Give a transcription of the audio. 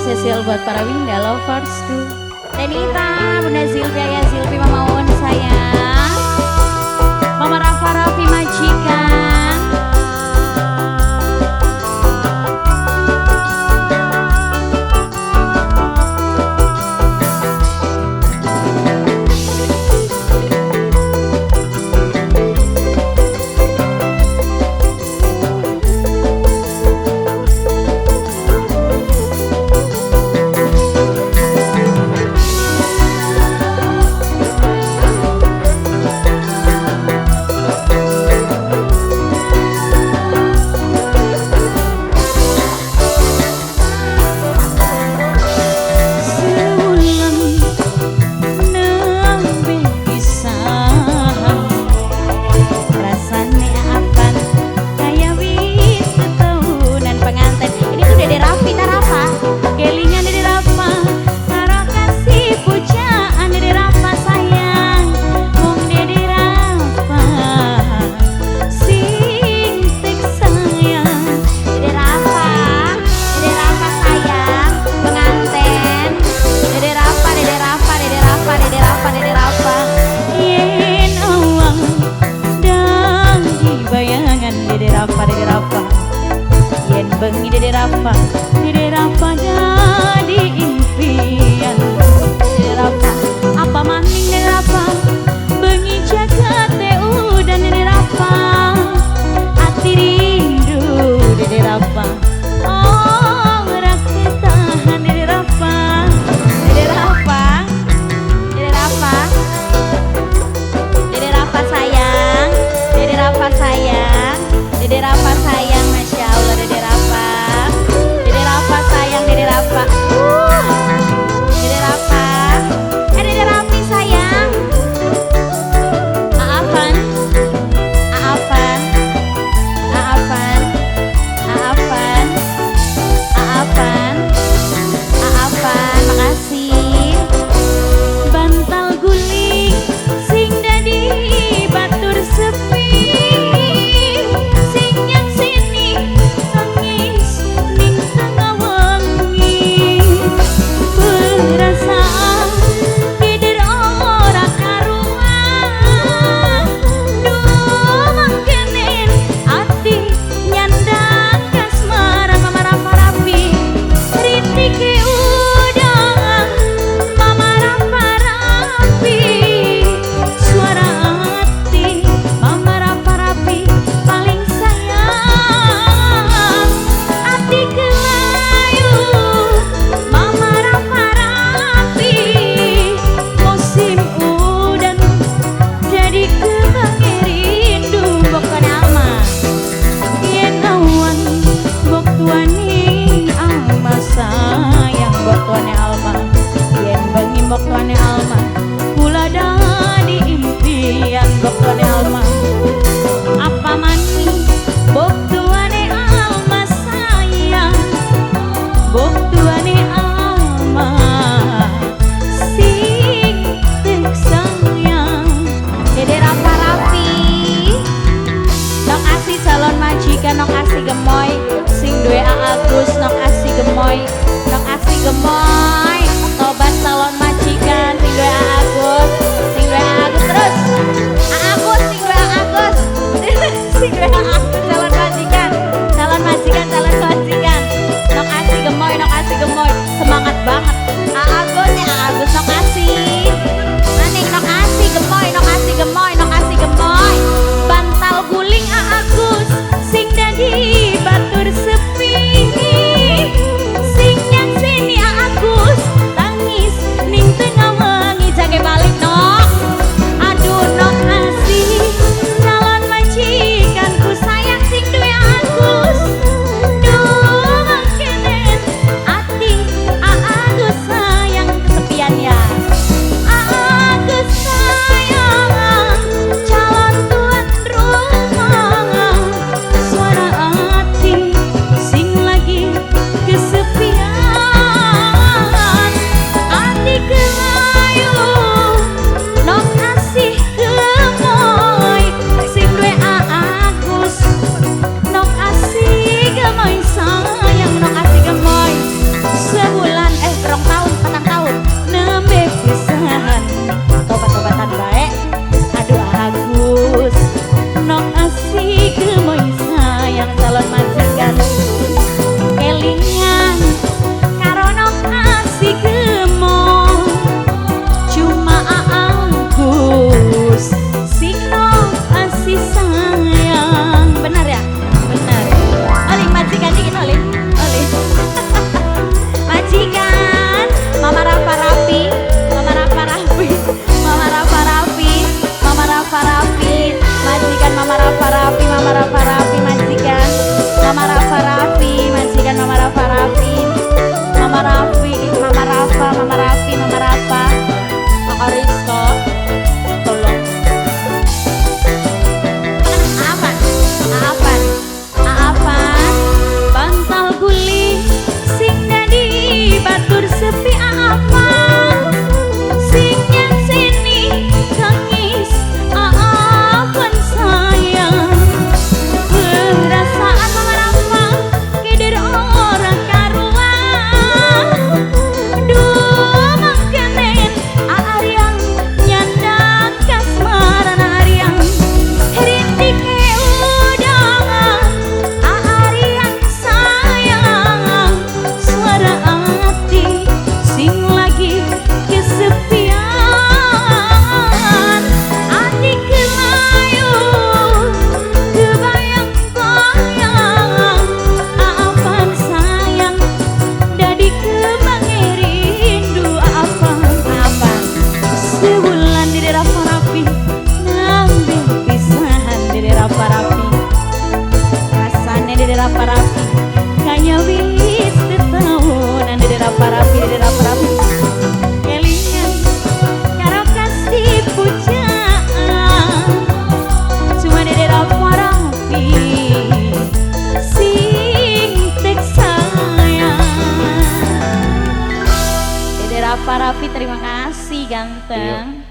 spesial buat para Winda loversku. Tenita, Bunda Zilvia ya Zilvi, Mama Won sayang, Mama Rafa Raffi majikan. Dede Rafa jadi impian. Dede Rafa apa maning Dede Rafa bengi jaga teu dan Dede Rafa hati rindu Dede Rafa. Oh rakyat tahan Dede Rafa. Dede Rafa, Dede Rafa, Dede Rafa sayang, Dede Rafa sayang, Dede Rafa sayang, Masya Allah Dede Rafa. Dede Rafa sayang, Dede Rafa. Dede Rafa. Dede Rafi sayang. Aafan. Aafan. Aafan. Aafan. Aafan. Aafan. Makasih. Bantal guling sing dadi batur sepi. Sing yang sini nangis ning tengah wengi. Perasaan kider ora karuan. Duh mangkenen ati nyandak kasmaran Mama Rafa Raffi. Ritike udang Mama Rafa Raffi. Suara hati Mama Rafa Raffi paling sayang. Hati kelayu Mama Rafa Raffi. Musim udan jadi kebangi rindu bukan alma. Yen awan bok tuani alma sayang bok tuani alma. Yen bengi bok tuani alma kula dadi impian bok tuani alma. Apa mani bok tuani alma sayang, bok tuani alma sing tek sayang. Dede Rafa Raffi nok asih calon majikan, nok asih gemoy sing duwe Agus, nok asih gemoy, nok asih gemoy tobat calon majikan sing duwe Agus, sing duwe Agus terus Agus sing duwe Agus sing duwe Agus calon majikan, calon majikan, calon majikan, nok asih gemoy, nok asih gemoy semangat banget Agus ya Agus, nok asih maning, nok asih gemoy, nok asih gemoy, nok asih gemoy. Bantal guling Agus sing dadi batur sepi. Sing yang sini Agus Dede Rapa Rafi kaya wis setaunan Dede Rapa Rafi kelingan karo kasih pujaan cuma Dede Rapa Rafi sing tek sayang. Dede Rapa Rafi terima kasih ganteng.